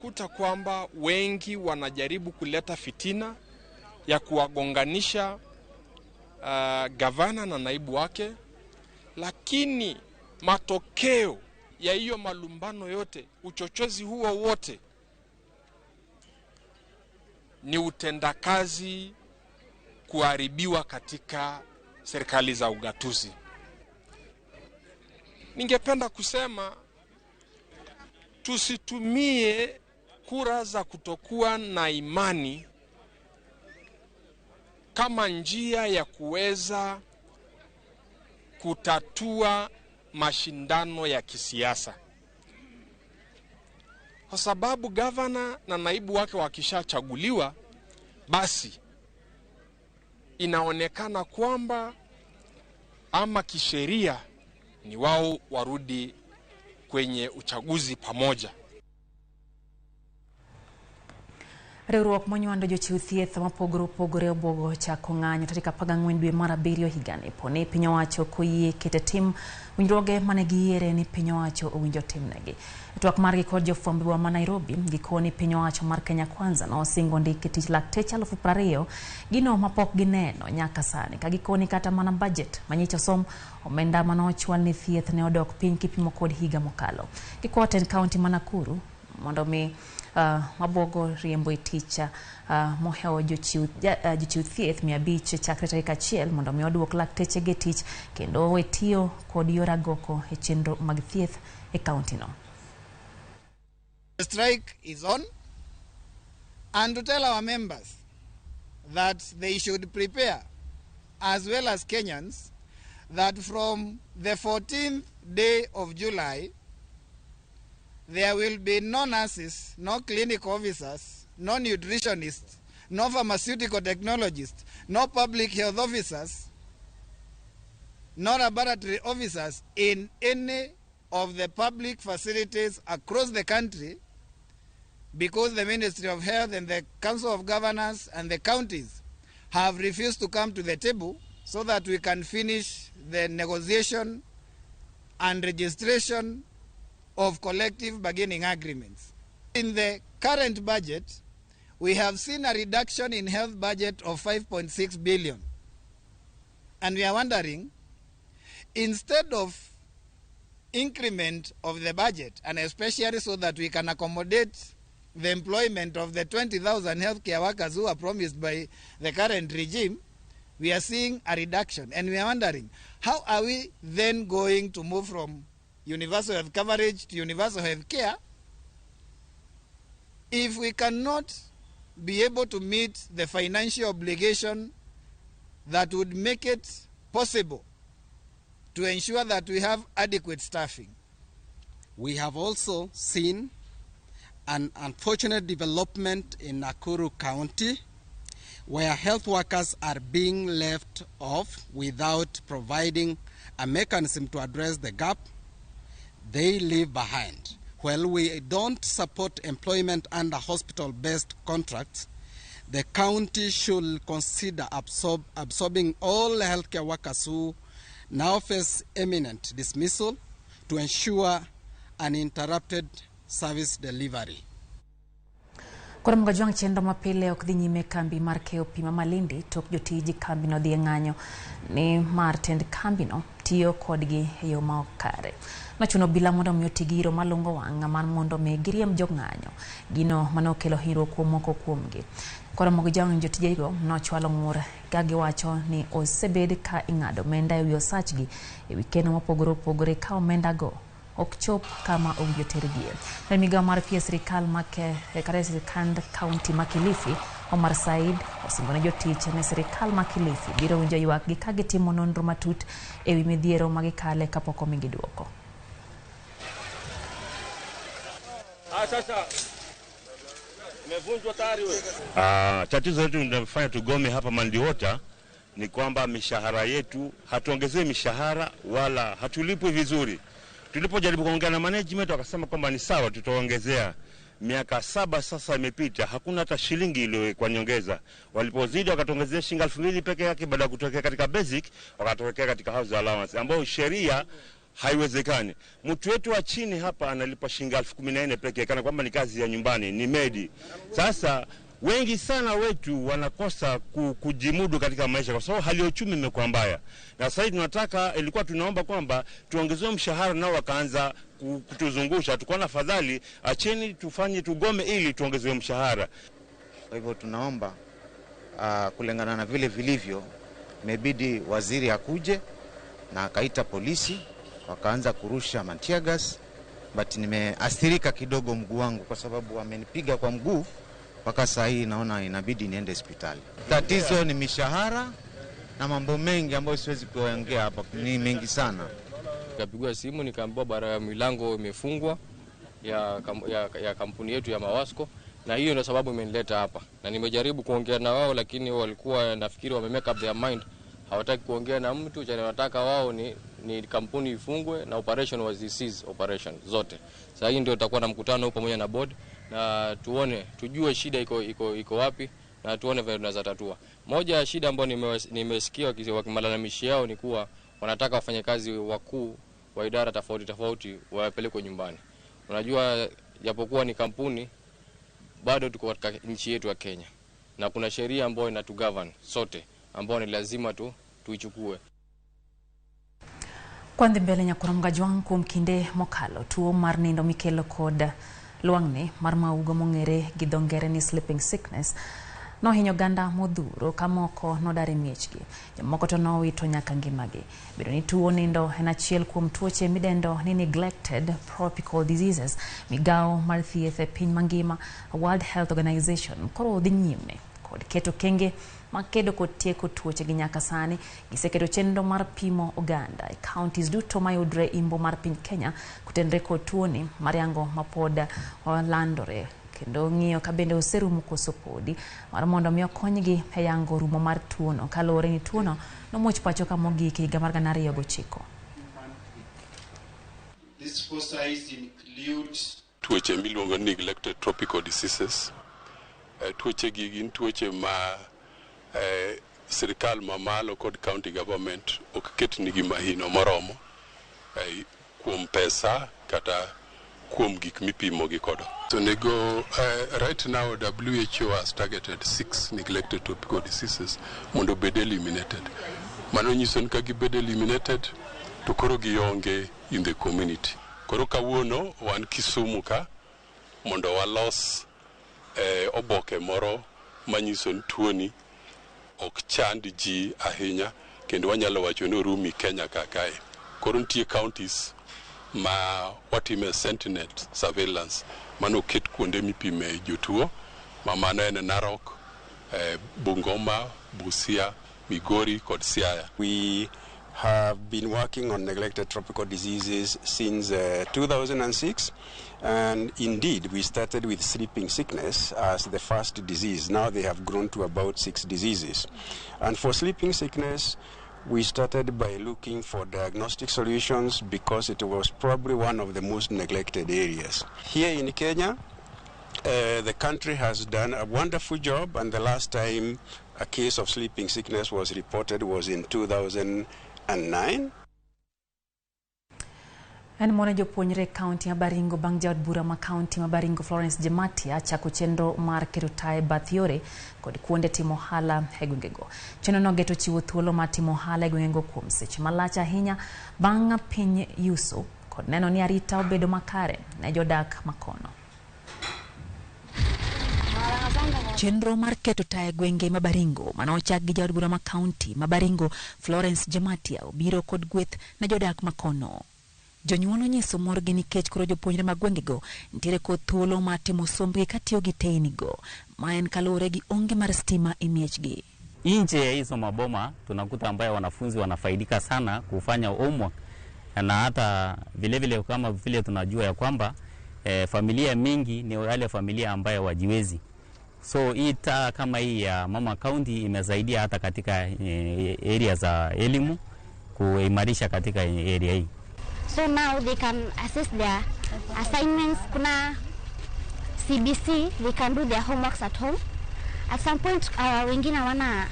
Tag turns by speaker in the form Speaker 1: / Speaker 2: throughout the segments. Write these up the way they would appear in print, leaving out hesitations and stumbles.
Speaker 1: unakuta kwamba wengi wanajaribu kuleta fitina ya kuwagonganisha gavana na naibu wake, lakini matokeo ya hiyo malumbano yote, uchochezi huo wote, ni utendakazi kuharibiwa katika serikali za ugatuzi. Ningependa kusema tusitumie kura za kutokuwa na imani kama njia ya kuweza kutatua mashindano ya kisiasa. Kwa sababu gavana na naibu wake wakishachaguliwa, basi inaonekana kwamba ama kisheria ni wao warudi kwenye uchaguzi pamoja.
Speaker 2: Riwruok monywando jochiw thieth mopogore opogore obuogo chako ng'anyo tarik 14 dwe mar 7 higani poni piny owacho koyie kete tim winjruoge mane giyiere ni piny owacho owinjo timnegi. Twak margi kod jofwambo wa Nairobi gikoni piny owacho mar Kenya Kwanza nosingo ndike tich lakteche 20,000 gino mapok gineno nyaka sani ka gikoni kata mana budget manyicho som omenda manochwal ni thieth ne odok piny kipimo kod higa mokalo. Gikwaten county Nakuru mondo mi mabogo riembo ticha moheo jochiw thieth 500 chakre tarik 1 mondo mi oduok lakteche ge tich kendo wetiyo kod yora goko e chenro mag thieth e county no.
Speaker 3: The strike is on, and to tell our members that they should prepare, as well as Kenyans, that from the 14th day of July, there will be no nurses, no clinic officers, no nutritionists, no pharmaceutical technologists, no public health officers, no laboratory officers in any of the public facilities across the country, because the Ministry of Health and the Council of Governors and the counties have refused to come to the table so that we can finish the negotiation and registration of collective bargaining agreements. In the current budget, we have seen a reduction in health budget of 5.6 billion. And we are wondering, instead of increment of the budget, and especially so that we can accommodate the employment of the 20,000 healthcare workers who are promised by the current regime, we are seeing a reduction. And we are wondering, how are we then going to move from universal health coverage to universal health care if we cannot be able to meet the financial obligation that would make it possible to ensure that we have adequate staffing?
Speaker 4: We have also seen an unfortunate development in Nakuru County where health workers are being left off without providing a mechanism to address the gap they leave behind. While we don't support employment under hospital-based contracts, the county should consider absorbing all healthcare workers who now face imminent dismissal to ensure uninterrupted service delivery.
Speaker 2: Kora mga juang chendo mapile ok dhi nyime kambi mar keyo pi ma Malindi tok jotiji kambi no dhi ng'anyo ni mar tend kambi no tiyo kodgi e yo ma ok kare. Nachuno bila mondo mi otigiro malungo wanga man mondo me giriem jog ng'anyo gino manokelo hiro kuom moko kuomgi. Kora mga juang jotiji go nochwalo ng'ur ka giwacho ni osebed ka ing'ado omenda e wi osachgi e wi keno mopogore opogore ka omenda go ok chop kama owinjo tergie. Migago mar sirikal make sirikand county ma Kilifi Omar Said osingone jotich ne sirikal ma Kilifi biro winjo ywak gi ka gitimo nonro matut e wi midhiero ma gikale kapok omigi duoko.
Speaker 5: Sasa umevunjwa tayari wewe. Tatizo letu tunafanya tugome hapa Mandiota ni kwamba mishahara yetu hatuongezei mishahara wala hatulipwi vizuri. Tulipojaribu kuongea na management wakasema kwamba ni sawa tutaongezea. Miaka 7 sasa imepita, hakuna hata shilingi ile kwa nyongeza. Walipozidi wakatuongezea shilingi 2,000 peke yake baada ya kutokea katika basic wakatokea katika house allowance, ambao sheria haiwezekani. Mtu wetu wa chini hapa analipa shilingi 14,000 pekee, kana kwamba ni kazi ya nyumbani, ni medi. Sasa wengi sana wetu wanakosa kujimudu katika maisha kwa sababu hali ya uchumi imekuwa mbaya. Na sasa ilikuwa tunaomba kwamba tuongezewe mshahara, nao wakaanza kutuzungusha. Tukaona afadhali acheni tugome ili tuongezewe mshahara.
Speaker 6: Kwa hivyo tunaomba kulingana na vile vilivyo, imebidi waziri akuje na akaita polisi, wakaanza kurusha tear gas, but nimeathirika kidogo mguu wangu kwa sababu wamenipiga kwa mguu. Mpaka saa hii naona inabidi niende hospitali. Tatizo ni mishahara na mambo mengi ambayo siwezi kuongea hapa, ni mengi sana.
Speaker 7: Nikapigwa simu nikaambiwa bara milango imefungwa ya kampuni yetu ya Mawasco, na hiyo ndio sababu imenileta hapa. Na nimejaribu kuongea na wao, lakini walikuwa nafikiri wame make up their mind, hawataki kuongea na mtu. Cha wanataka wao ni kampuni ifungwe na operation was cease operation zote. Sasa hii ndio tutakuwa na mkutano pamoja na board na tujue shida iko wapi na tuone vile tunaweza tatua. Moja ya shida ambayo nimesikia wakimalalamishi yao ni kuwa wanataka wafanyakazi wakuu wa idara tofauti wapelekwe nyumbani. Unajua japokuwa ni kampuni, bado tuko katika nchi yetu ya Kenya na kuna sheria ambayo inatugovern sote ambayo ni lazima tuichukue.
Speaker 2: Kwandi mbele nyakura mgajwang kuom kinde mokalo tuo mar nindo mikelo kod lwang'ni mar maugo mong'ere gi dho ngere ni sleeping sickness nohinyo ganda modhuro ka moko nodar e miechgi. Jomoko to nowito nyaka ngimagi. Bedo ni tuo nindo en achiel kuom tuoche midendo ni neglected tropical diseases. Migago mar thieth e piny mangima, World Health Organization, koro dhi nyime kod keto kenge makedo kod tieko tuoche gi nyaka sani. Giseketo chenro mar pimo oganda e counties duto mayudre imbo mar piny Kenya kutendre kod tuoni mar yango mapod landore, kendo ng'iyo ka bende oserumo koso podi mar mondo mi okonygi e yango rumo mar tuono, kaluwore ni tuono nomuoch pacho ka mogik higa mar 2009.
Speaker 8: These four signs include
Speaker 9: tuoche miluongo ni neglected tropical diseases. Tuoche gi gin tuoche ma sirikal mamalo kod county government ok ketnigi mahino moromo kuom pesa kata kuom gik mipimo gi kodo. So right now WHO has targeted 6 neglected tropical diseases mondo bed eliminated. Mano nyiso ni ka gibed eliminated to koro gionge in the community. Koro kawuono wan Kisumu ka mondo walos oboke moro manyiso ni tuoni ok chand ji ahinya, kendo wanyalo wacho ni orumi Kenya kakae. Koro nitie counties ma watime sentinel surveillance mano ket kuonde mipime jotuo, mano en Narok, Bungoma, Busia, Migori kod Siaya.
Speaker 10: We have been working on neglected tropical diseases since 2006, and indeed we started with sleeping sickness as the first disease. Now they have grown to about 6 diseases. And for sleeping sickness, we started by looking for diagnostic solutions because it was probably one of the most neglected areas. Here in Kenya, the country has done a wonderful job, and the last time a case of sleeping sickness was reported was in 2009.
Speaker 2: En mone jopuonjre kaunti ya Baringo bang' jaod bura ma kaunti ma Baringo Florence Jematia chako chenro mar keto tae bath yore kod kuonde timo ohala e gwengego. Chenro no geto chiwo thuolo mar timo ohala e gwengego kuom seche malach ahinya bang' piny yuso kod neno ni arita obedo makare ne jodak makono. Chenro mar keto tae gwenge ma Baringo manochak gi jaod bura ma kaunti ma Baringo Florence Jematia obiro kod gweth na jodak makono. Jonyuol nyiso morgi nikech koro jopuonjre mag gwengego nitiere kod thuolo mar timo sombgi katiyo gi teynigo ma en kaluwore gi onge mar stima e miechgi.
Speaker 11: Nje ya hizo maboma tunakuta ambayo wanafunzi wanafaidika sana kufanya homework, na hata vile kama vile tunajua ya kwamba familia mingi ni wale familia ambayo wajiwezi. So hii taa kama hii ya Mama County imesaidia hata katika area za elimu kuimarisha katika area hii.
Speaker 12: So now they can assess their assignments. Kuna CBC, they can do their homeworks at home. At some point, wengine wana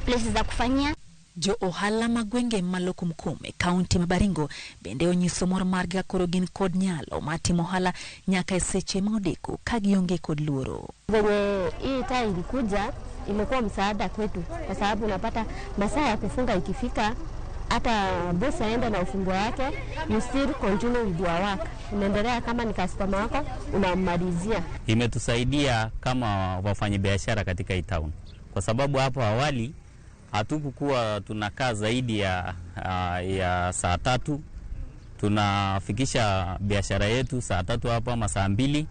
Speaker 12: places za kufanyia.
Speaker 2: Jo ohala magwenge maloko mkume kaunti ma Baringo bende onyiso mor margi koro gin kod nyalo matimo ohala nyaka seche ma odeko ka gionge kod luoro.
Speaker 12: Venye hii taa ilikuja imekuwa msaada kwetu kwa sababu unapata masaa ya kufunga ikifika hata bosi aende na ufunguo wake, you still continue with your work. Unaendelea kama ni customer wako unamalizia.
Speaker 11: Imetusaidia kama wafanyabiashara katika hii town kwa sababu hapo awali hatukukuwa tunakaa zaidi ya saa 3, tunafikisha biashara yetu saa 3 hapa ama saa 2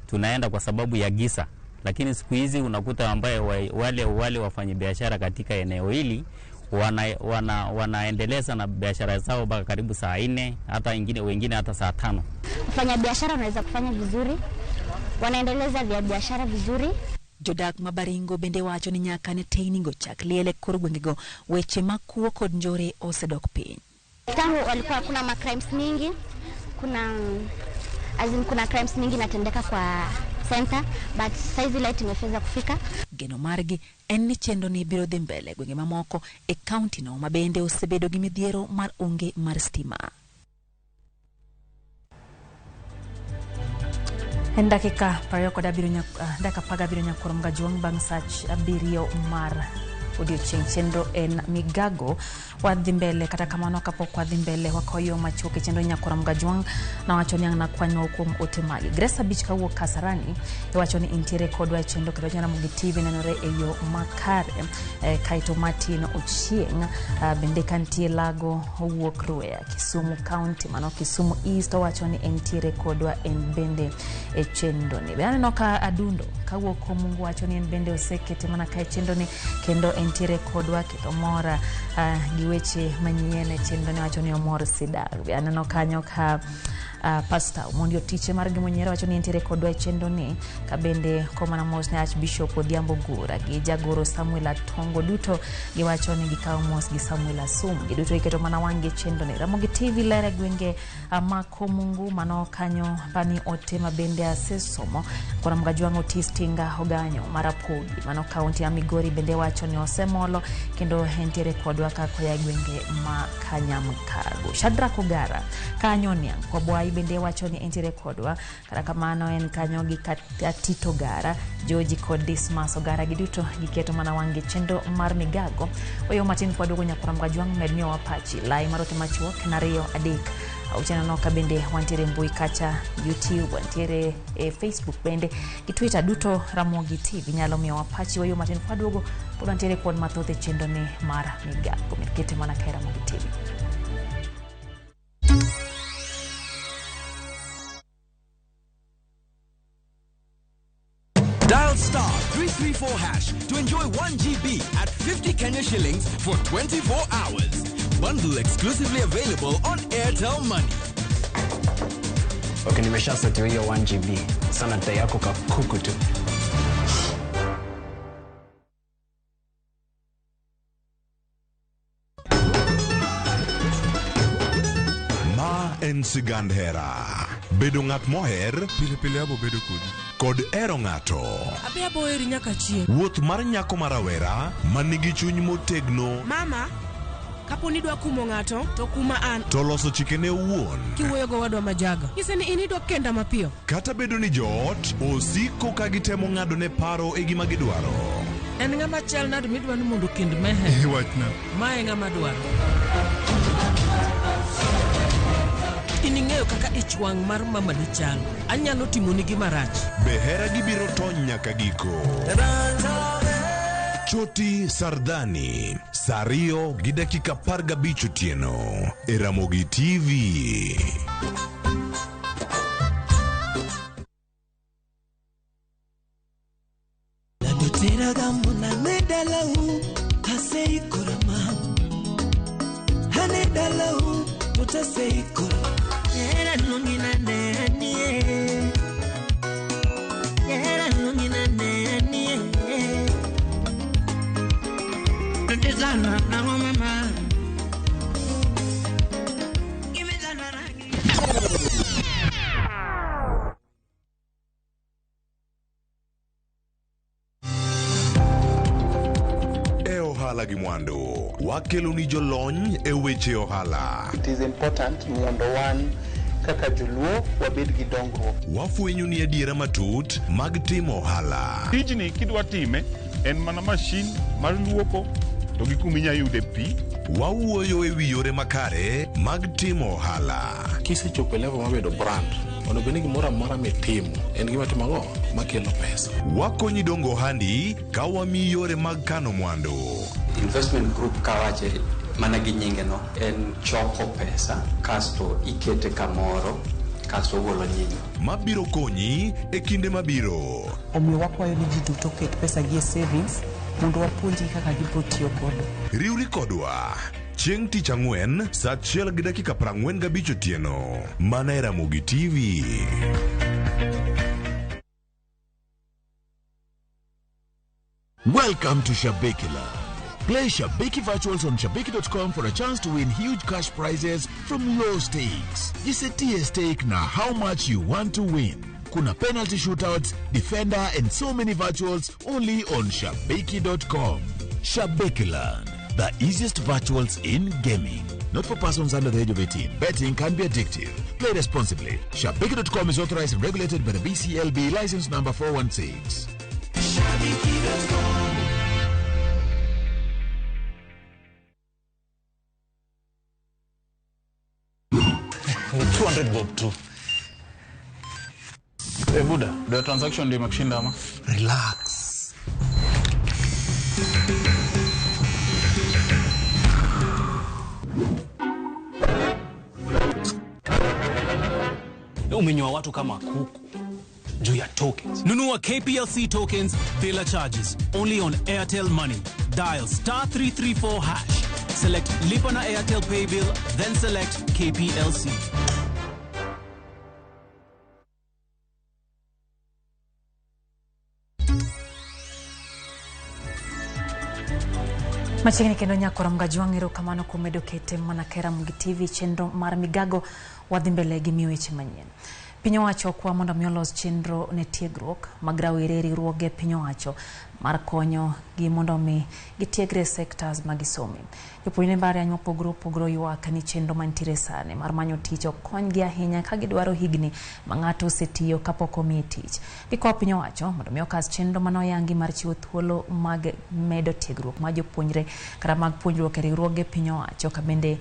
Speaker 11: tunaenda kwa sababu ya giza. Lakini siku hizi unakuta ambaye wale wafanyabiashara katika eneo hili wanaendeleza na biashara zao mpaka karibu saa 4, hata wengine hata saa 5.
Speaker 12: Wafanyabiashara wanaweza kufanya vizuri, wanaendeleza biashara vizuri.
Speaker 2: Jodak mabaringo bende wacho ni nyaka ne teynigo chak liele kor gwengego weche makuo kod njore osedok piny.
Speaker 12: Tangu walikuwa kuna crimes mingi, kuna crimes mingi natendeka kwa center, but saizi light imefeza kufika.
Speaker 2: Geno margi en ni chenro ni biro dhi mbele gwenge mamoko e county no mabende osebedo gi midhiero mar onge mar stima. En dakika 17 nyakoro mga juang bang sach abirio mar odiochieng' chenro en Migago wadhi mbele kata kamano kapok wadhi mbele wakoyo machoke chenro nyakoro mga juang na wacho ni ang'na kwanyo kuom ote magi. Grace Beach kawuok Kasarani wacho ni intiere kodwa chenro kendo Ramogi TV nenore e yo makare kaito Martin Ochieng bende kantie Lago wuok Ruea Kisumu County mano Kisumu East wacho ni intiere kodwa en bende e chenro ni. Bende noka adundo kawuok Mungu wacho ni en bende osekete mana kae chenro ni kendo entiere kodwa kito mora gi weche manyien chenro ni wacho ni omor sidag. Bende no kanyo ka pastor Mondio tiche mar gimonyere wacho ni entiere kodwa chenro ni ka bende komana mos ne Archbishop Odhiambo Gura gi jagoro Samuel Atongo duto giwacho ni gikawo mos gi Samuel Asum giduto iketo mana wange chenro ni. Ramogi TV lere gwenge mako Mungu mano kanyo pani ote mabende asesomo kora mga juang Otis Tinga Oganyo Marapogi mano kaunti ya Migori bende wacho ni osemolo kendo entiere kodwa kako ya gwenge ma Kanyamkago. Shadrack Ogara kanyo ni kwa bwai bende wacho ni entiere kodwa kata kamano en kanyo gi Tito Gara George kod Dismas Ogara giduto giketo mana wange chenro mar Migago. Oyo matin kwa dogo nyakora mga juang medmio wapachi lai marote machuok na Rio Adek uchana noka bende wantiere mbui kacha YouTube wantiere Facebook bende gi Twitter duto Ramogi TV nyalo miyo wapachi. Oyo matin kwa dogo pod wantiere kod mathoth chenro ni mar Migago mikete mana kae Ramogi TV.
Speaker 13: Dial *334# to enjoy 1 GB at 50 Kenya shillings for 24 hours. Bundle exclusively available on Airtel Money.
Speaker 14: Okay, nimeshasetiwa hiyo 1 GB. Sana data yako kakuku tu.
Speaker 15: En sigand hera. Bedo ng'at moher, pile abo bedo kod ero ng'ato.
Speaker 16: Abe abo eri nyaka chien.
Speaker 15: Wuoth mar nyako marawera, manigi chuny motegno.
Speaker 16: Mama, kapo ni dwa kumo ng'ato, to kuma an.
Speaker 15: To loso chikene owuon.
Speaker 16: Kiwuoyo go wadwa majaga. Nyise ni inidwa kenda mapiyo.
Speaker 15: Kata bedo ni joot, osiko ka gitemo ng'ado ne paro e gima gidwaro.
Speaker 16: En ng'ama chal nade midwa ni mondo kend mehe.
Speaker 15: Wachna.
Speaker 16: Mae ng'ama dwaro. Ining'eyo kaka ichwang' mar mama ni chal. Anyalo timo ni gimarach.
Speaker 15: Behera gibiro tony nyaka giko. Choti Sardani, Sario gi dakika 15 otieno. E Ramogi TV.
Speaker 17: Tera gambo na medalau hasei kurama hane dalau mutasei kurama era nungina nenie era nungina nenie ndezana na mama kimezana rangi
Speaker 15: ohala gi mwandu. Wakelo ni jolony e weche ohala.
Speaker 18: It is important mondo wan kaka joluo wabed gi dongruok.
Speaker 15: Wafwenyo ni adiera matut mag timo ohala.
Speaker 19: Tijni kidwa time en mana mashin mar luoko to gi kuminya yude pi.
Speaker 15: Wawuoyo e wi yore makare mag timo ohala.
Speaker 20: Kisechopo level mabedo brand, onego ni gimoro amora mitimo en gima timogo makelo pesa.
Speaker 15: Wakonyi dongo ohandi ka wami yore mag kano mwandu.
Speaker 21: Investment group kawache mana gi nyinge no en choko pesa kasto ikete kamoro kasto golo nyinyo
Speaker 15: mabiro konyi e kinde mabiro.
Speaker 22: Omiyo wakwayo ni ji duto ket pesa gi e savings mondo wapuonji kaka gibiro tiyo godo.
Speaker 15: Riwri kodwa chieng' tich ang'wen saa 1:45 otieno mana e Ramogi TV.
Speaker 23: Welcome to Shabekila. Play Shabeki Virtuals on Shabeki.com for a chance to win huge cash prizes from low stakes. Jisetie stake na how much you want to win. Kuna penalty shootouts, defender and so many virtuals only on Shabeki.com. Shabekiland, the easiest virtuals in gaming. Not for persons under the age of 18. Betting can be addictive. Play responsibly. Shabeki.com is authorized and regulated by the BCLB license number 416. Shabeki.com.
Speaker 24: 200 bob tu. Buda, the transaction ndio imekushinda ama?
Speaker 23: Relax.
Speaker 14: Umenyoa watu kama kuku juu ya tokens.
Speaker 16: Nunua KPLC tokens bila charges only on Airtel Money. Dial *334#. Select Lipa na Airtel Pay Bill, then select KPLC.
Speaker 2: Machiegni kendo nyakora mgajwang'iro kamano kumedo kete mana kera Ramogi TV chenro mar Migago wadhi mbele gi weche manyien. Piny owacho kwa mondo miolos chenro ne tiegruok mag rawere riwruoge piny owacho mar konyo gi mondo mi gitiegre sectors magisomo. Jopuonjre mbalariany mopogore ywak ni chenro mantiere sani mar manyo tich okonygi ahinya ka gidwaro higni ma ng'ato osetiyo kapok omiye tich. Gikwayo piny owacho mondo mi okas chenro manoyangi mar chiwo thuolo mag medo tiegruok ma jopuonjre kata mag puonjruok e riwruoge piny owacho ka bende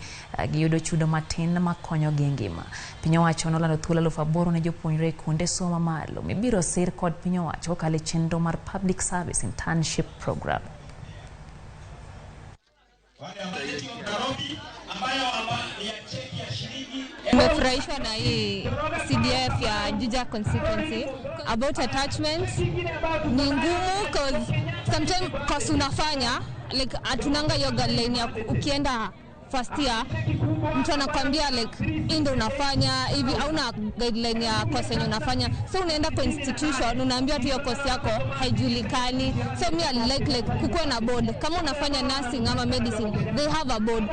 Speaker 2: giyudo chudo matin makonyogi e ngima. Piny owacho nolando thuolo 8,000 ne jopuonjre kuonde somo malo mibiro sir kod piny owacho kale chenro mar Public Service Internship Program.
Speaker 25: Nimefurahishwa na hii CDF ya Juja constituency about attachments. Ni ngumu cause sometimes course unafanya like atunanga hiyo guideline ya ukienda first year mtu anakuambia like ndio unafanya hivi au na guideline ya course yenye unafanya, so unaenda kwa institution unaambiwa tu hiyo course yako haijulikani. So me I like kukuwa na board kama unafanya nursing ama medicine, they have a board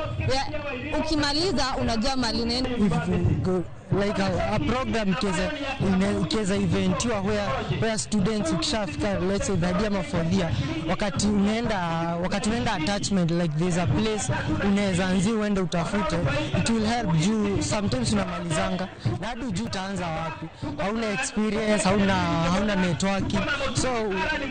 Speaker 25: ukimaliza unajua mali nenda
Speaker 22: like a program kiweza eventiwa where students ukishafika let's say the idea mafodia wakati unaenda attachment like there's a place unaweza anzi uende utafute, it will help you. Sometimes unamalizanga na hadi ujue utaanza wapi, hauna experience, hauna networking, so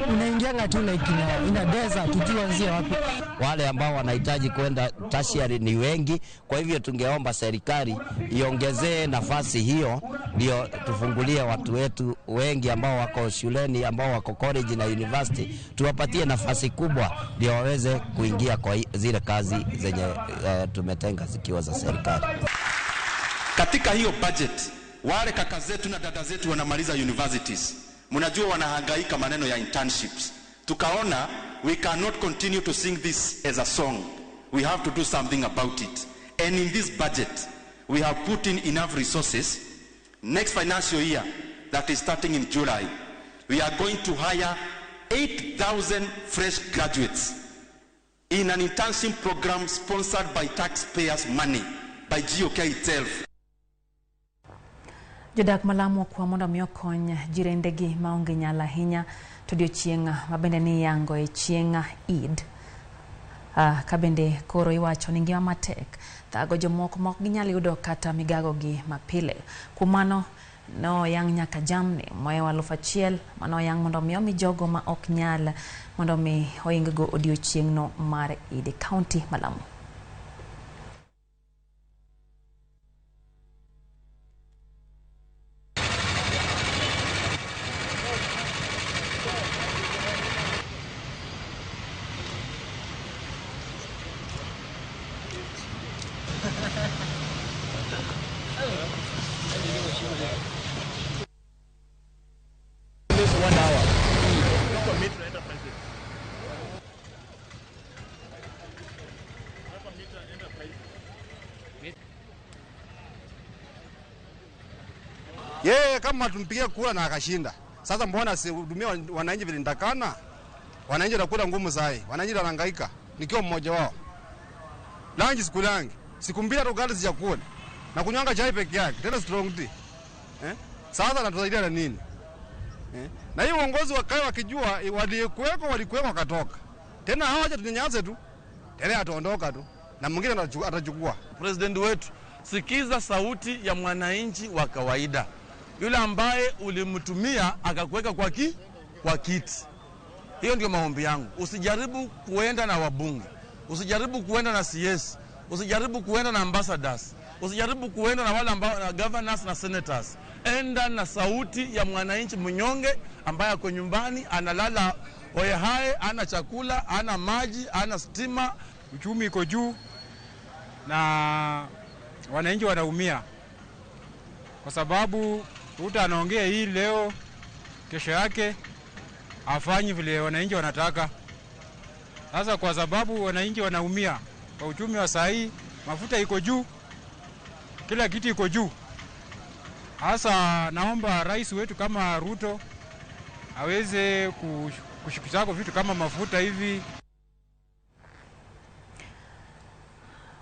Speaker 22: unaingianga tu like in a desert tuanzie wapi.
Speaker 26: Wale ambao wanahitaji kwenda tertiary ni wengi, kwa hivyo tungeomba serikali iongezee nafasi hiyo ndio tufungulie watu wetu wengi ambao wako shuleni, ambao wako college na university, tuwapatie nafasi kubwa ndio waweze kuingia kwa zile kazi zenye tumetenga zikiwa za serikali.
Speaker 27: Katika hiyo budget wale kaka zetu na dada zetu wanamaliza universities, mnajua wanahangaika maneno ya internships. Tukaona we cannot continue to sing this as a song, we have to do something about it, and in this budget we have put in enough resources. Next financial year that is starting in July, we are going to hire 8,000 fresh graduates in an internship program sponsored by taxpayers' money, by GOK itself.
Speaker 2: Jodak malamo kwa mondo mi okony jirendegi maonge nyala hinya to odiochieng' mabende ni yango e chieng' Eid Kabende koro iwacho ni ngima matek thago jomoko mok ginyal yudo kata migago gi mapile. Kumano no yang nyaka jamni moyo 1,000 mano yang mondo mi jogo ma ok nyal mondo mi oinggo odiochiengno mar Idi County Malamu.
Speaker 1: Yeye kama tumpigia kura na akashinda. Sasa mbona sihudumia wananchi vile ndakana? Wananchi wanakula ngumu sai. Wananchi wanahangaika. Nikiwa mmoja wao. Lanji siku langi. Siku mbili ugali sijakula. Na kunywanga chai peke yake. Tena strong tea. Sasa natusaidia na nini? Na hiyo uongozi wakae wakijua walikuweko wakatoka. Tena hawaje tunyanyaze tu. Tena ataondoka tu. Na mwingine atachukua.
Speaker 3: President wetu, sikiza sauti ya mwananchi wa kawaida. Yule ambaye ulimtumia akakuweka kwa kiti. Hiyo ndio maombi yangu. Usijaribu kuenda na wabunge. Usijaribu kuenda na CS. Usijaribu kuenda na ambassadors. Usijaribu kuenda na wale ambao na governors na senators. Enda na sauti ya mwananchi mnyonge ambaye ako nyumbani analala hoyehae, ana chakula, ana maji, ana stima.
Speaker 4: Uchumi iko juu na wananchi wanaumia. Kwa sababu Ruto anaongea hii leo, kesho yake afanyi vile wananchi wanataka. Sasa kwa sababu wananchi wanaumia kwa uchumi wa saa hii, mafuta iko juu, kila kitu iko juu. Sasa naomba rais wetu kama Ruto aweze kushukisha vitu kama mafuta hivi.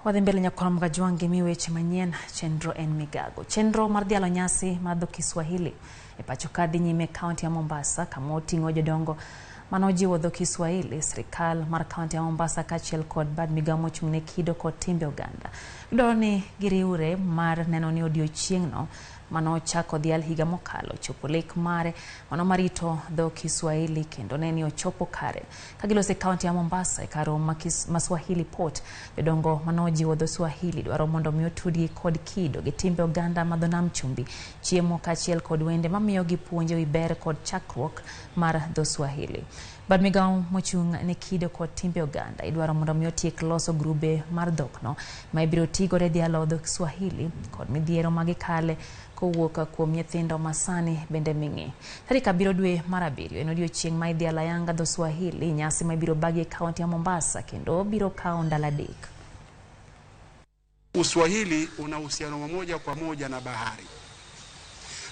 Speaker 2: Wadhimbele nyakora mgajwange miweche manyien chendro en Migago. Chendro mardialo nyasi madho Kiswahili. Epacho kadi nyime kaunti ya Mombasa kamoti ngojo dongo manoji wadho Kiswahili. Serikal mar kaunti ya Mombasa kachiel kod bad migamo chungne kido kod timbe Uganda. Gidoni giriure mar nenoni odiochiengno mano chako dhial higa mokalo chopo lek mare mano marito dho Kiswahili kendo neni ochopo kare kagilose kaunti ya Mombasa e karo Maswahili Port. Jodongo manoji wadho Swahili dwaro mondo miotudi kod kido gi timbe Uganda madhonam chumbi chiemo kachiel kod wende mamiyo gi puonje wi ber kod chakruok mar dho Swahili. Bad migao mochung ne kido kod timbe Uganda idwaro mondo miotiek loso grube mar dhokno ma ibiro tigo re dhialo dho Swahili kod midhiero magikale kowuok kuom nyithindo masani bende mingi. Tarik 7 dwe mar 7 en odiochieng' ma idhialo ayanga dho Swahili, nyasi ma ibiro bagi e kaunti ya Mombasa kendo biro kawo ndalo 3.
Speaker 5: Uswahili una uhusiano moja kwa moja na bahari.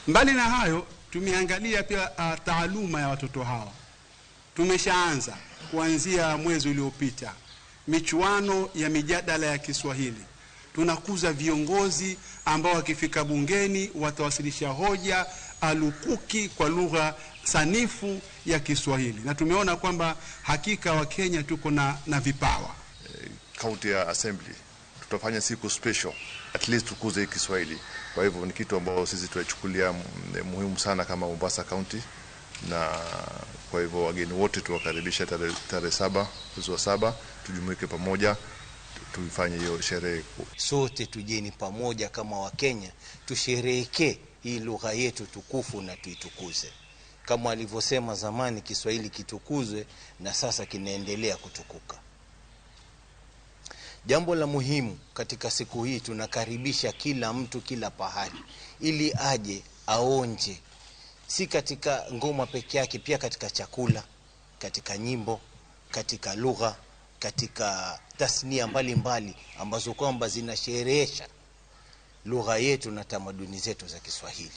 Speaker 5: Mbali na hayo, tumeangalia pia taaluma ya watoto hawa. Tumeshaanza kuanzia mwezi uliopita michuano ya mijadala ya Kiswahili. Tunakuza viongozi ambao wakifika bungeni watawasilisha hoja alukuki kwa lugha sanifu ya Kiswahili. Na tumeona kwamba hakika wa Kenya tuko na vipawa.
Speaker 6: County Assembly tutafanya siku special at least tukuze Kiswahili. Kwa hivyo ni kitu ambao sisi tunachukulia muhimu sana kama Mombasa County, na kwa hivyo wageni wote tuwakaribisha tarehe 7 mwezi wa 7 tujumuike pamoja tuifanye hiyo sherehe.
Speaker 7: Sote tujeni pamoja kama Wakenya tusherehekee hii lugha yetu tukufu na tuitukuze. Kama alivyosema zamani, Kiswahili kitukuzwe, na sasa kinaendelea kutukuka. Jambo la muhimu katika siku hii, tunakaribisha kila mtu kila pahali ili aje aonje, si katika ngoma peke yake, pia katika chakula, katika nyimbo, katika lugha, katika tasnia mbalimbali ambazo kwamba zinasherehesha lugha yetu na tamaduni zetu za Kiswahili.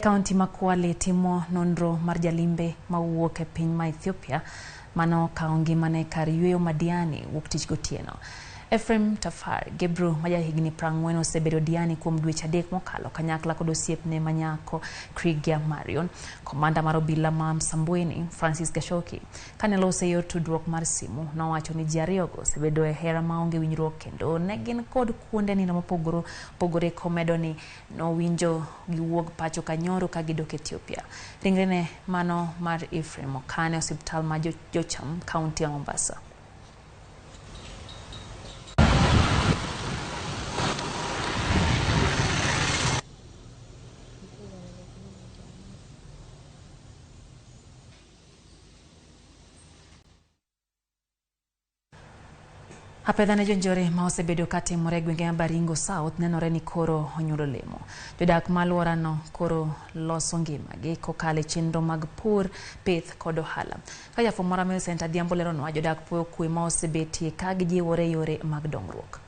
Speaker 2: Kaunti Makwale timo nonro marjalimbe mawuok e piny ma Ethiopia mano kaongi mane kar yweyo madiani wuok tich gotieno. Ephraim Tafar Gebru maya higni prangwen osebedo diani kuom dweche adek mokalo kanyakla kod osiepne manyako Krigia Marion. Komanda mar obila ma Msambweni Francis Gashoki kane lose yor tudruok mar simu nowacho ni ji ariyogo osebedo e hera maonge winjruok kendo ne gin kod kuonde nindo mopogore komedo ni nowinjo giwuog pacho kanyoro ka gidok Ethiopia. Ringrene mano mar Ephraim okane osiptal ma Jocham kaunti ya Mombasa. Apedhane jonjore ma osebedo katimore gwenge ma Baringo South nenore ni koro onyuolo lemo. Jodak ma alworano koro loso ngimagi kokalo chenro mag pur, pith kod ohala. Ka jafwambo moro mar Center Diambo leronwa jodak puoyo kwe ma osebetie ka gijiwore yore mag dongruok.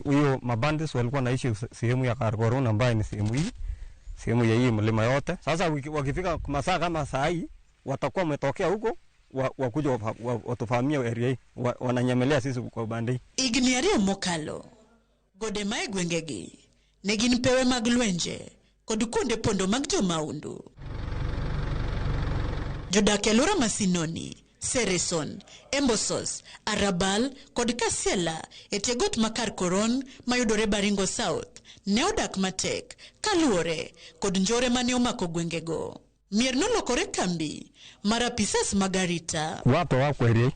Speaker 8: Huyo mabandis walikuwa naishi sehemu ya Karkorun ambayo ni sehemu ya hii mlima yote. Sasa wakifika masaa kama saa hii watakuwa wametokea huko wakuja watufahamia area hii, wananyemelea sisi kwa bandi.
Speaker 9: Igni ariyo mokalo gode ma gwengegi ne gin pewe mag lwenje kod kuonde pondo mag jomaundu. Jodak e alwora Masinoni, Sereson, Embosos, Arabal kod Kasiela e tegot ma Karkoron mayudore Baringo South ne odak matek kaluwore kod njore mane omako gwengego. Mier nolokore kambi mara pisas magarita.
Speaker 8: Watu wako area,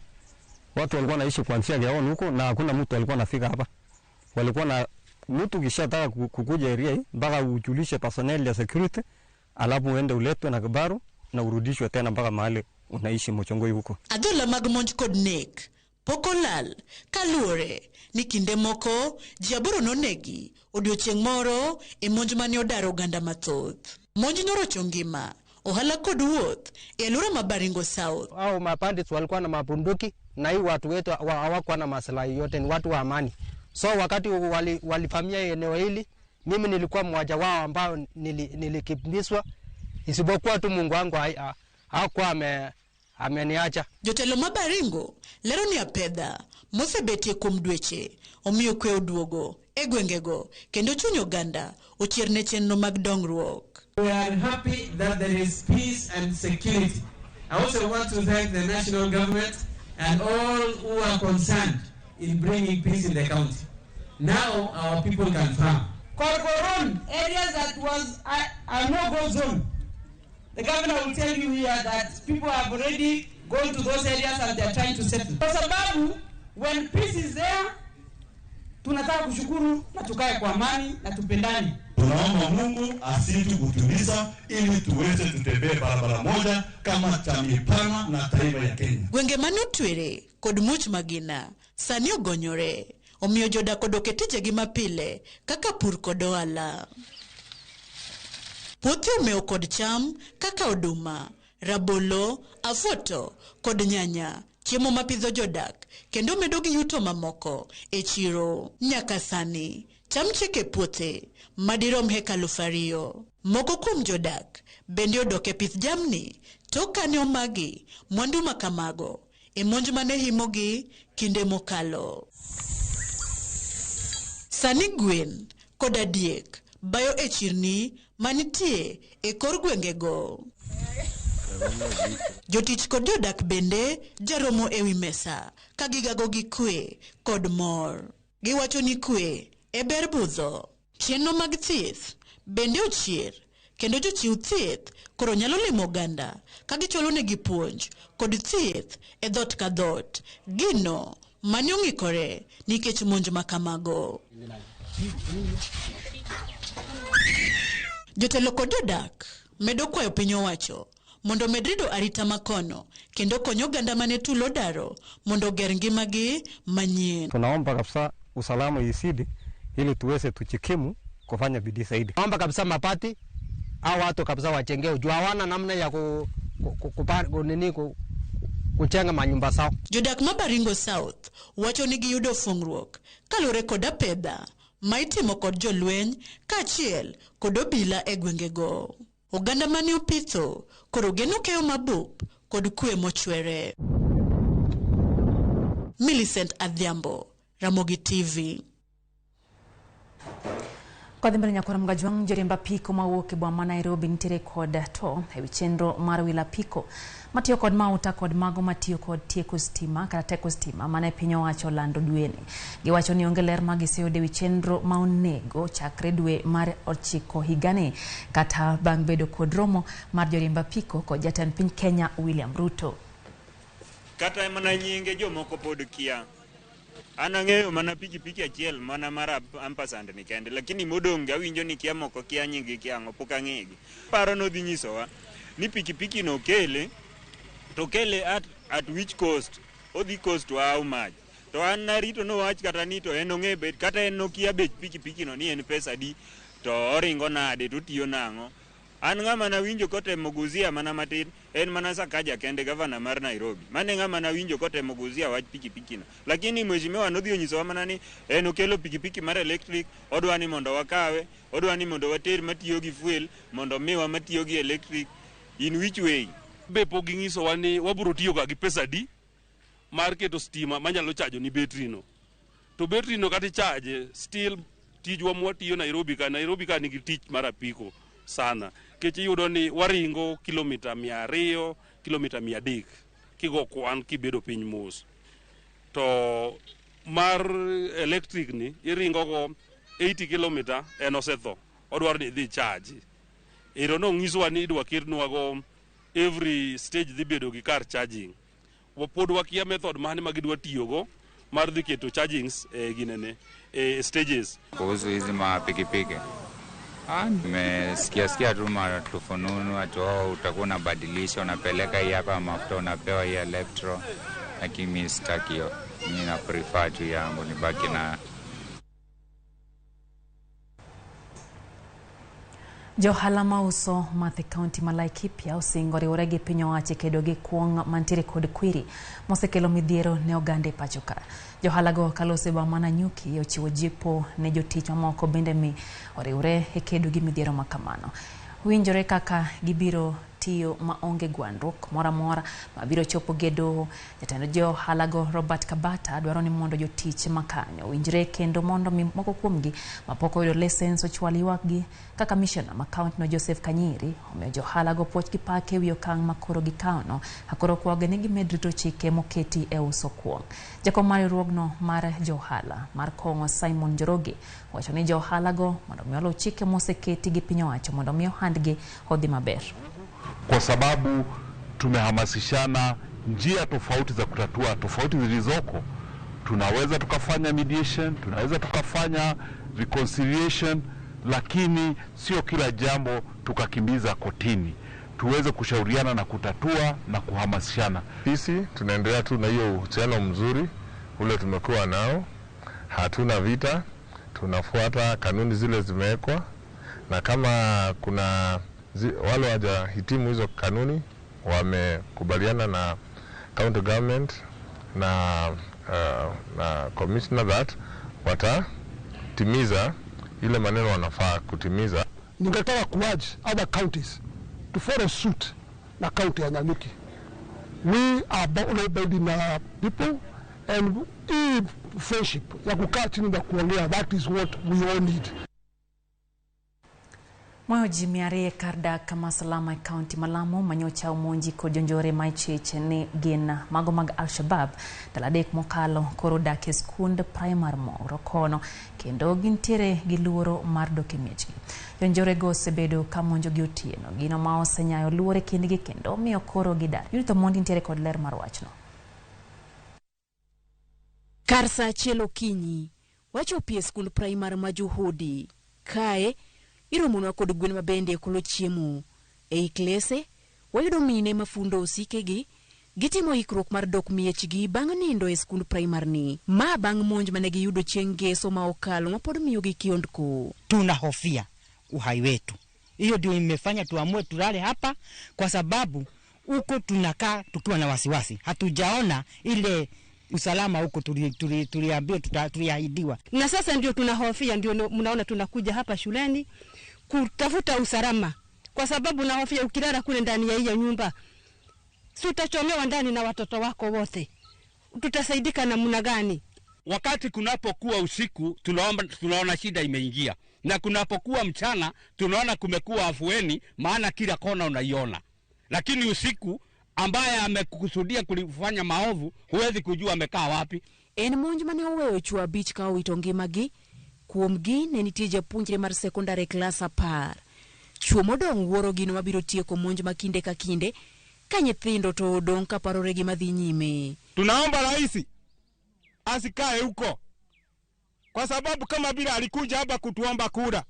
Speaker 8: watu walikuwa naishi kuanzia Gaon huko na hakuna mtu alikuwa anafika hapa. Walikuwa na mtu kishataka kukuja area hii mpaka ujulishe personnel ya security, alafu uende uletwe na kibaru na urudishwe tena mpaka mahali unaishi Mochongoi huko.
Speaker 9: Adola mag monj kod nek pokolal kaluore ni kinde moko ji aboro nonegi odiochieng' moro e monj mane odaro oganda mathoth. Monj norocho ngima ohala kod wuoth e alwora ma Baringo South.
Speaker 22: Hao mapandits walikuwa na mabunduki na hii watu wetu hawakuwa na maslahi yote, ni watu wa amani. So wakati walifamia eneo hili, mimi nilikuwa mmoja wao ambao nilikimbizwa, isipokuwa tu Mungu wangu hakuwa ameniacha.
Speaker 9: Jotelo ma Baringo lero ni apedha mosebetie kuom dweche omiyo kwe oduogo e gwengego kendo chuny oganda ochierne chenro mag dongruok.
Speaker 10: We are happy that there is peace and security. I also want to thank the national government and all who are concerned in bringing peace in the county. Now our people can farm.
Speaker 11: Korkoron, areas that was a no-go zone. The governor will tell you here that people have already gone to those areas and they are trying to settle. Kwa sababu, when peace is there, tunataka kushukuru na tukae kwa amani na tupendani.
Speaker 12: Tunaomba Mungu asitu kutuliza ili tuweze tutembee barabara moja kama jamii pana na taifa ya Kenya.
Speaker 9: Gwenge manotwere kod much magina sani ogonyore omiyo jodak odok e tijegi mapile kaka pur kod ohala. Puothe omeo kod cham kaka oduma, rabolo, afuoto kod nyanya, chiemo mapidho jodak kendo medo gi yuto mamoko e chiro. Nyaka sani cham chiek e puothe madirom hekalo 2,000. Moko kuom jodak bende odok e pith jamni to kane omagi mwandu makamago e monj mane himogi kinde mokalo. Sani gwen kod adiek bayo e chirni manitie e kor gwengego. Jotich kod jodak bende jaromo ewi mesa ka gigago gi kwe kod mor. Giwacho ni kwe e ber budho. Chenro mag thieth bende ochier kendo jochiw thieth koro nyalo limo oganda ka gicholo negi puonj kod thieth e dhot ka dhot, gino mane ong'ikore nikech monj makamago. Jotelo kod jodak medo kwayo piny owacho mondo med rido arita makono kendo konyo oganda mane tulo daro mondo ger ngimagi manyien.
Speaker 8: Tunaomba kabisa usalama isidi ili tuweze tuchikimu kufanya bidii zaidi.
Speaker 22: Naomba kabisa mapati au watu kabisa wachenge ujua hawana namna ya kuchenga manyumba sao.
Speaker 9: Jodak ma Baringo South wacho ni giyudo fungruok kalure kod apedha ma itimo kod jolweny kaachiel kod obila e gwengego. Oganda mane opitho koro geno keyo mabup kod kwe mochwere. Millicent Adhiambo, Ramogi TV.
Speaker 2: Kwa dhimbele nyakura mgajwang jorimba piko mawuok boma Nairobi nitiere kod to ewi chenro mar wila piko matiyo kod mauta kod mago matiyo kod tieko stima kata teko stima mane piny owacho lando dweni. Giwacho ni onge ler magiseyudo ewi chenro ma onego chakre dwe mar 9 higani kata bang' bedo kod romo mar jorimba piko kod jatend piny Kenya William Ruto.
Speaker 13: Kata mana nyinge jomoko pod kia. Anang'eyo mana pikipiki achiel mana mar ampasand ni kende, lakini modong awinjo ni kia moko kia nyingi kia ang'o pok ang'egi. Paro no dhi nyisowa ni pikipiki no kele to kele at which cost? Odhi cost wa how much? To an narito no wach kata ni to en ong'e bet kata en nokia bet pikipiki no ni en pesa di to oringo nade to tiyo nang'o. An ng'ama na winjo kotemo guzia mana matin en mana Sakaja kende gavana mar Nairobi. Mane ng'ama na winjo kotemo guzia wach pikipiki no. Lakini mheshimiwa nodhi onyisowa mana ni en okelo pikipiki mar electric, odwani mondo wakawe, odwani mondo water matiyo gi fuel, mondo miwa matiyo gi electric. In which way?
Speaker 15: Be pok ginyisowa ni wabiro tiyo gi pesa di mar keto stima manyalo chajo ni betri no. To betri no kata chaje still tijwa mwatiyo Nairobi ka nigi tich mar apiko sana. Keche yudo ni waringo kilomita 200, kilomita 300 kigo kwan kibedo piny mos. To mar electric ni iringo go 80 kilomita en osetho. Odwaro ni dhi charge. Ero no ng'iswa ni idwa ketnwa go every stage dhi bedo gi car charging. Wapod wakia method mane magidwa tiyo go mar dhi keto chargings ginene stages.
Speaker 17: Kuhusu hizi mapikipiki. Nimesikia tu matufununu ati utakuwa unabadilisha, unapeleka hii hapa mafuta unapewa hii electro, lakini mimi sitaki hiyo. Mimi na prefer tu yangu nibaki na
Speaker 2: Johala mauso Mathe County Malaikipia osingore uregi piny owacho kedo gi kuong' mantiere kod kwiri mosekelo midhiero ne oganda pachoka. Johala go kalose ba mana nyuki ochiwo jipo ne jotich mamoko bende mi oriwre e kedo gi midhiero makamano. Winjore kaka gibiro tiyo maonge gwandruok mora mora mabiro chopo gedo. Jatend johala go Robert Kabata dwaro ni mondo jotich makanyo winjre kendo mondo moko kuomgi mapoko oyudo license ochwal ywakgi kaka commissioner ma county no Joseph Kanyiri omiyo johala go puoch gi pake wi okang' makoro gi kauno akoro kwage ni gimed rito chike moketi e uso kuong'. Jakom mar riwruogno mar johala mar Kong'o Simon Njoroge wacho ni johala go mondo miolo chike moseketi gi piny owacho mondo miyo handgi odhi maber.
Speaker 18: Kwa sababu tumehamasishana njia tofauti za kutatua tofauti zilizoko. Tunaweza tukafanya mediation, tunaweza tukafanya reconciliation, lakini sio kila jambo tukakimbiza kotini. Tuweze kushauriana na kutatua na kuhamasishana.
Speaker 19: Sisi tunaendelea tu na hiyo uhusiano mzuri ule tumekuwa nao. Hatuna vita, tunafuata kanuni zile zimewekwa, na kama kuna wale wajahitimu hizo kanuni wamekubaliana na county government na commissioner that watatimiza ile maneno wanafaa kutimiza.
Speaker 20: Ningetaka kuurge other counties to follow suit na county ya Nanyuki. We are bound na people and friendship ya kukaa chini na kuongea, that is what we all need.
Speaker 2: Mwayo jimiare karda kama salama county Malamo manyocha umonji kojonjore maicheche ni gina mago mag Al-Shabaab daladek mokalo koro dake skund primary moro kono kendo gintiere giluoro mar dokimiechgi. Jonjore go sebedo kamonjo gi otieno gino ma osenyayo luore kindgi kendo miyo koro gidar. Yurito mondi ntiere kod ler mar wachno.
Speaker 21: Karsa achiel okinyi wachopie skund primary ma Juhudi kae iromonwa kod gwen mabende kolo chiemo ei klese. Wayudo mine mafundo osikegi gitimo ikruok mar dok miechgi bang' nindo e skund primary ni ma bang' monj mane giyudo chieng' ngeso ma okalo mapod miyo gi kiondko.
Speaker 28: Tunahofia uhai wetu. Hiyo ndio imefanya tuamue tulale hapa, kwa sababu huko tunakaa tukiwa na wasiwasi. Hatujaona ile usalama huko tuliambiwa tuliahidiwa.
Speaker 29: Na sasa ndio tunahofia, ndio mnaona tunakuja hapa shuleni kutafuta usalama, kwa sababu nahofia ukilala kule ndani ya hiyo nyumba si utachomewa ndani na watoto wako wote. tutasaidika namna gani?
Speaker 1: Wakati kunapokuwa usiku tunaona shida imeingia, na kunapokuwa mchana tunaona kumekuwa afueni, maana kila kona unaiona. Lakini usiku ambaye amekusudia kulifanya maovu huwezi kujua amekaa wapi.
Speaker 21: En monj mane oweyo chwa bich ka owito ngimagi. Kuomgi ne nitie japuonjre mar sekondari klas 10. Chwo modong' wuoro gino mabiro tieko monj ma kinde ka kinde, ka nyithindo to odong' ka parore gi madhi nyime.
Speaker 3: Tunaomba rais asikae huko, kwa sababu kama bila alikuja hapa kutuomba kura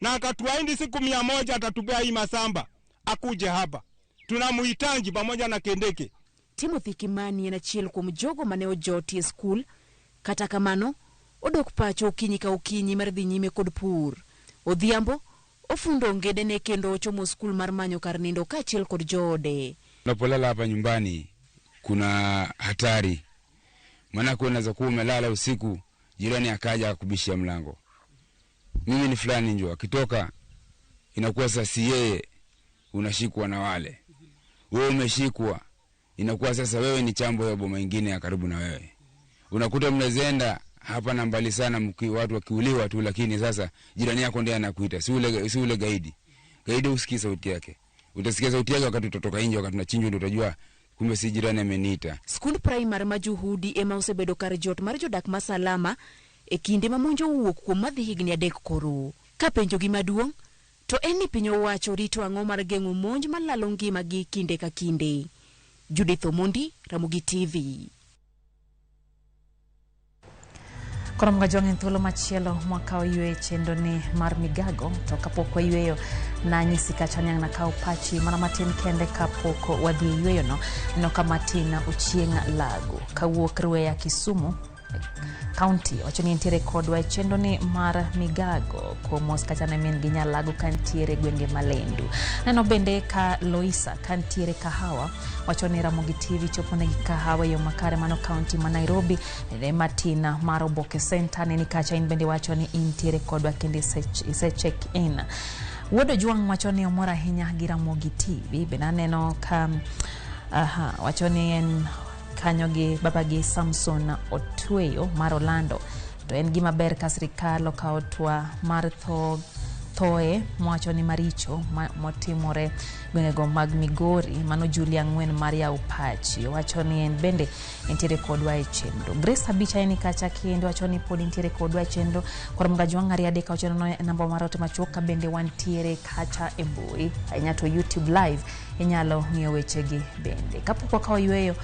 Speaker 3: na akatuahidi siku 100 atatupea hii masamba, akuje hapa. Tunamuhitaji pamoja na Kendeke.
Speaker 21: Timothy Kimani en achiel kuom jogo mane ojoti e skul, kata kamano odok pacho okinyi ka okinyi mar dhi nyime kod pur. Odhiambo ofundo ngedene kendo ochomo skul mar manyo kar nindo ka achiel kod joode.
Speaker 14: Unapolala hapa nyumbani kuna hatari, maana unaweza kuwa umelala usiku, jirani akaja akubishia mlango, mimi ni fulani njoo, akitoka inakuwa sasa yeye unashikwa na wale, wewe umeshikwa, inakuwa sasa wewe ni chambo ya boma nyingine ya karibu na wewe. Unakuta mnazenda hapa na mbali sana, watu wakiuliwa tu, lakini sasa jirani yako ndiye anakuita, si ule gaidi. Gaidi usikie sauti yake, utasikia sauti yake wakati utatoka nje, wakati tunachinjwa ndio utajua kumbe si jirani ameniita.
Speaker 21: Skul primary ma Juhudi ema osebedo kar jot mar jodak masalama e kinde ma monjo wuok kuom madhi higni 3 koro. Ka penjo gi maduong' to en ni piny owacho rito ang'o mar geng'o monj malalo ngimagi kinde ka kinde. Judith Omondi, Ramogi TV.
Speaker 2: Korom gajong thuolo machielo mwaka oywe chendo ni mar Migago, to kapok oyweyo na nyisi kachanyang na kao pachi mana matin kende kapok wadhi yweyo no kama tina uchienga lago kawuok Rweya Kisumu County wacho ni ntiere kodwa chendo ni mar Migago komos kachane min ginya lago kantiere gwenge Malendu. Neno bende ka Loisa kantiere Kahawa wacho ni Ramogi TV chopone gi Kahawa yo makare mano county ma Nairobi ne matina mar Oboke Center ne kacha in bende wacho ni intiere kodwa kende se check in. Wodo Juang wacho ni omora hinya gi Ramogi TV bena neno ka wacho ni en kanyo gi babagi Samson Otweyo mar Orlando, to en gima ber ka sirikal okawo twa mar thoe mwacho ni maricho motimore gwengego mag Migori mano Julia Ngwen Maria Upachi wacho ni en bende ntiere kodwa e chendo. Grace Abicha en kacha kendo wacho ni pod ntiere kodwa e chendo. Korom gajwang ariade ka wacho no namba marote machoka bende wantiere kacha e mbui ainyato YouTube live inyalo ng'iyo wechegi bende. Kapok wakawo yweyo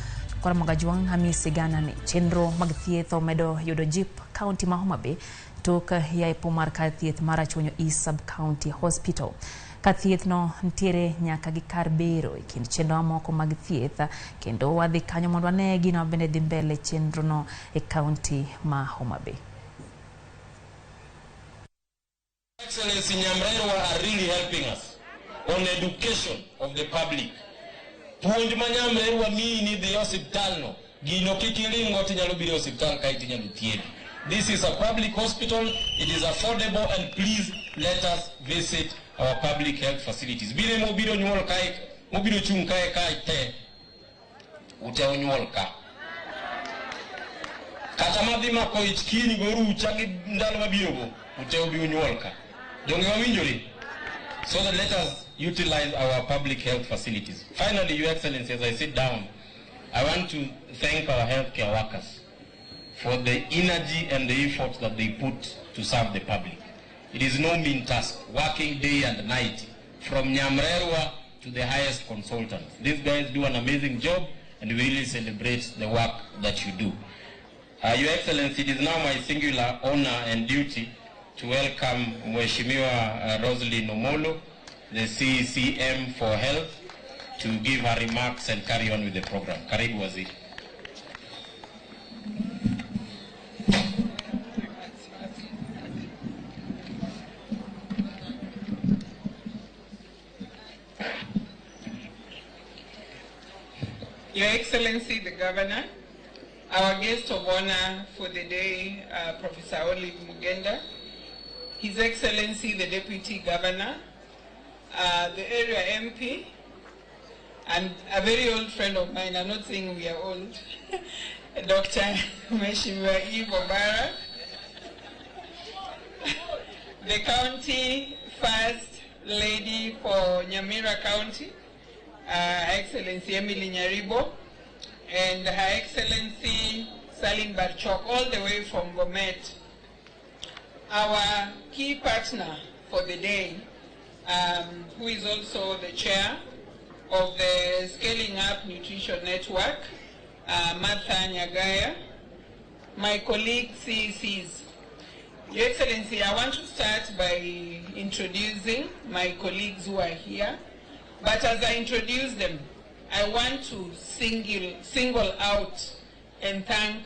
Speaker 2: Korom gajwang Hamisi Gana ni chenro mag thieth omedo yudo jip county ma Homa Bay tok yaipo mar kar thieth mar Achonyo East Sub County Hospital. Kar thieth no ntiere nyaka gi kar bero e kind chenro moko mag thieth kendo wadhi kanyo mondo ane gino bende dhi mbele chenro no e county ma Homa Bay.
Speaker 16: Excellency Nyamrerwa are really helping us on education of the public. Puonj ma Nyamrerwa ni dhi hospital no gino kikilingo tinyalo biro hospital ka itinyalo thiedhi. This is a public hospital, it is affordable, and please let us visit our public health facilities. Bire mobiro nyuol kae, mobiro chung kae te, ute onyuol ka. Kata madhi mako ichkini goru uchagi ndalo mabiro go, ute obiro nyuol ka. Donge wawinjori? So that let us utilize our public health facilities. Finally, Your Excellency, as I sit down, I want to thank our healthcare workers for the energy and the effort that they put to serve the public. It is no mean task, working day and night, from Nyamrerwa to the highest consultants. These guys do an amazing job, and we really celebrate the work that you do. Your Excellency, it is now my singular honor and duty to welcome Mheshimiwa Rosalie Nomolo, the CCM for Health, to give her remarks and carry on with the program. Karibu Waziri.
Speaker 23: Your Excellency, the Governor, our guest of honor for the day, Professor Olive Mugenda, His Excellency, the Deputy Governor, the area MP, and a very old friend of mine, I'm not saying we are old, Dr. Mheshimiwa Obara, the county first lady for Nyamira County, Excellency Emily Nyaribo, and Her Excellency Salim Barchok, all the way from Gomet. Our key partner for the day, who is also the chair of the Scaling Up Nutrition Network, Martha Nyagaya, my colleague CECs. Your Excellency, I want to start by introducing my colleagues who are here. But as I introduce them, I want to single out and thank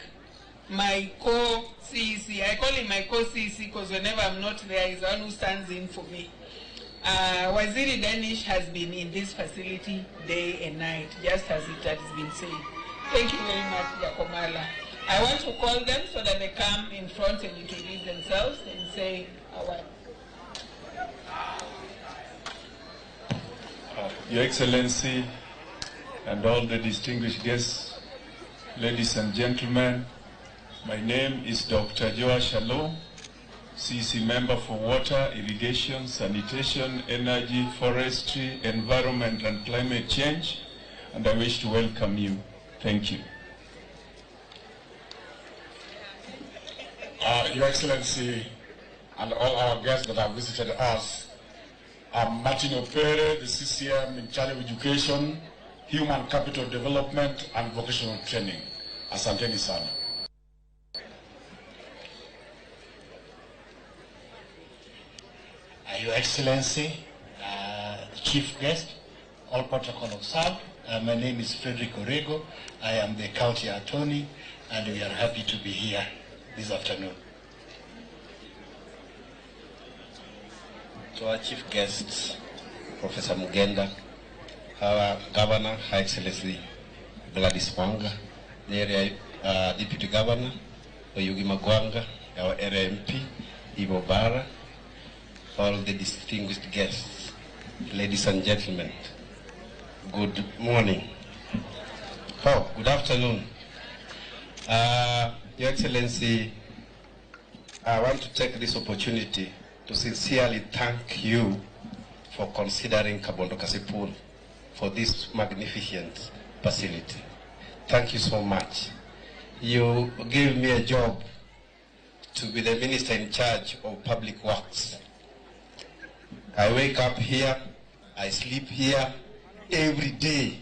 Speaker 23: my co-CEC. I call him my co-CEC because whenever I'm not there, he's the one who stands in for me. Waziri Danish has been in this facility day and night, just as it has been said. Thank you very much, Yakomala. I want to call them so that they come in front and introduce themselves and say a word.
Speaker 4: Your Excellency and all the distinguished guests, ladies and gentlemen, my name is Dr. Joa Shalom, CC Member for Water, Irrigation, Sanitation, Energy, Forestry, Environment and Climate Change, and I wish to welcome you. Thank you.
Speaker 5: Your Excellency and all our guests that have visited us, I'm Martin Opere, the CCM in charge of education, human capital development and vocational training. Asanteni sana.
Speaker 6: Your Excellency, Chief Guest, all protocol observed. My name is Frederick Orego. I am the County Attorney, and we are happy to be here this afternoon.
Speaker 7: To our Chief Guest, Professor Mugenda, our Governor, Her Excellency Gladys Wanga, the area Deputy Governor, Oyugi Magwanga, our area MP, Ivo Bara, all the distinguished guests, ladies and gentlemen, good morning. Oh, good afternoon. Your Excellency, I want to take this opportunity to sincerely thank you for considering Kabondo Kasipul for this magnificent facility. Thank you so much. You gave me a job to be the minister in charge of public works. I wake up here, I sleep here every day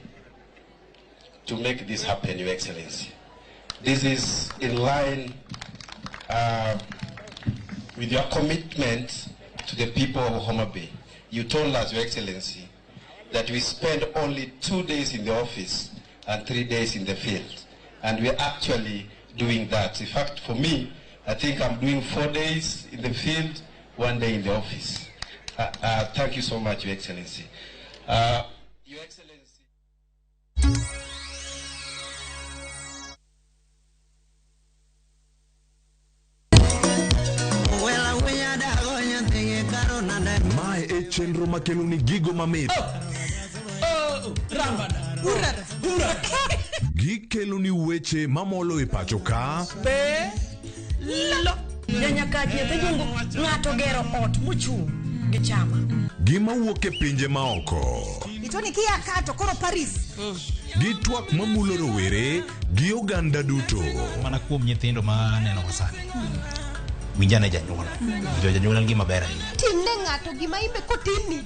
Speaker 7: to make this happen, Your Excellency. This is in line with your commitment to the people of Homa Bay. You told us, Your Excellency, that we spend only 2 days in the office and 3 days in the field. And we're actually doing that. In fact, for me, I think I'm doing 4 days in the field, 1 day in the office. Thank you so much, Your Excellency. Your Excellency.
Speaker 10: Mae e chenro makeluni gigo mamit. Gikeluni weche mamolo e pacho ka.
Speaker 24: Be lo nyanyakaji e jungo ng'ato gero ot mochung' gi chama.
Speaker 10: Gima wuok e pinje maoko.
Speaker 24: Itoni kia kato koro Paris.
Speaker 10: Gi twak mamulo rowere gi oganda duto.
Speaker 25: Mana kuom nyithindo ma neno wasani. Winjane janyuol. Janyuol ngima maber ahinya.
Speaker 24: Timne ng'ato gima imbe kotini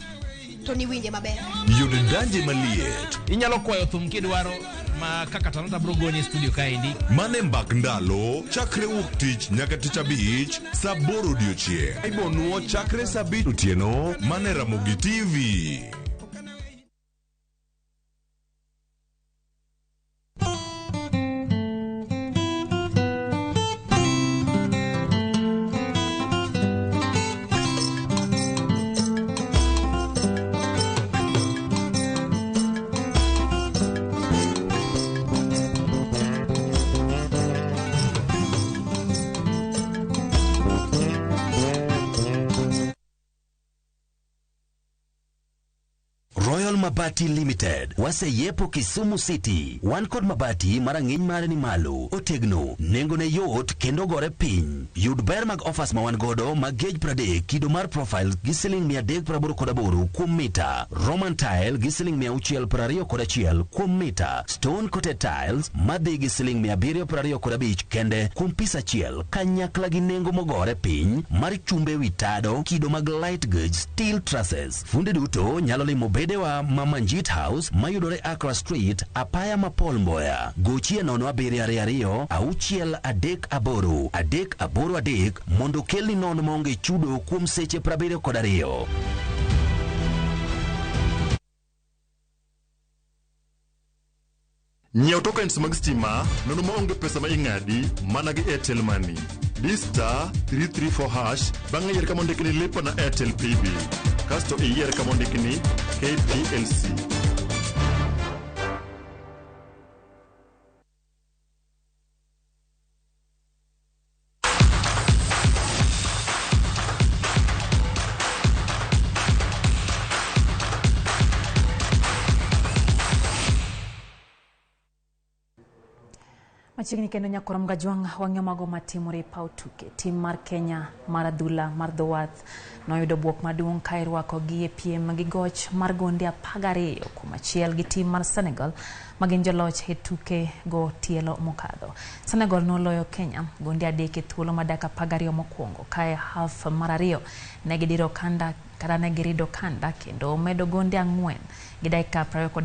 Speaker 24: to ni winje maber.
Speaker 10: Yude danje maliet.
Speaker 25: Inyalo kwayo thum kidwaro ma kaka Talanta bro goni studio kaendi.
Speaker 10: Mane mbak ndalo chakre wuok tich nyaka tich abich saa 8 odiochieng'. Ibonuo chakre saa 7 otieno mane Ramogi TV.
Speaker 8: Royal Mabati Limited waseyepo Kisumu City. Wan kod mabati marang'iny mare ni malo, otegno, nengone yot kendo gore piny. Yud ber mag offers ma wan godo mag gauge 30 kido mar profile gi siling 388 kuom mita. Roman tile gi siling 621 kuom mita. Stone coated tiles madhi gi siling 725 kende kuom pisa achiel, kanyakla gi nengo mogore piny mar chumbe witado kido mag light gauge steel trusses. Funde duto nyalo limo bedewa Mamanjit House mayudore Accra Street, apaya ma Paul Mboya. Gochie 072 638 383 mondo kelni nono maonge chudo kuom seche 72.
Speaker 9: Nyiew tokens mag stima nono maonge pesa ma ing'adi mana gi Airtel Money. Star 334# bang'e yier kama ondikni lipa na Airtel PB. Kasto iyier kama ondikni KPLC.
Speaker 2: Machiegni kendo nyakoro mgajwang' wang'yo mago matimore paw tuke. Tim mar Kenya mar adhula mar dho wath noyudo buok maduong' ka irwako gi e piem gi goch mar gonde 12 kuom achiel gi tim mar Senegal magin joloch e tuke go tielo mokadho. Senegal noloyo Kenya gonde 3 e thuolo ma dakika 12 mokwongo kae half mar 2 negirido kanda kendo medo gonde 4 gi dakika 20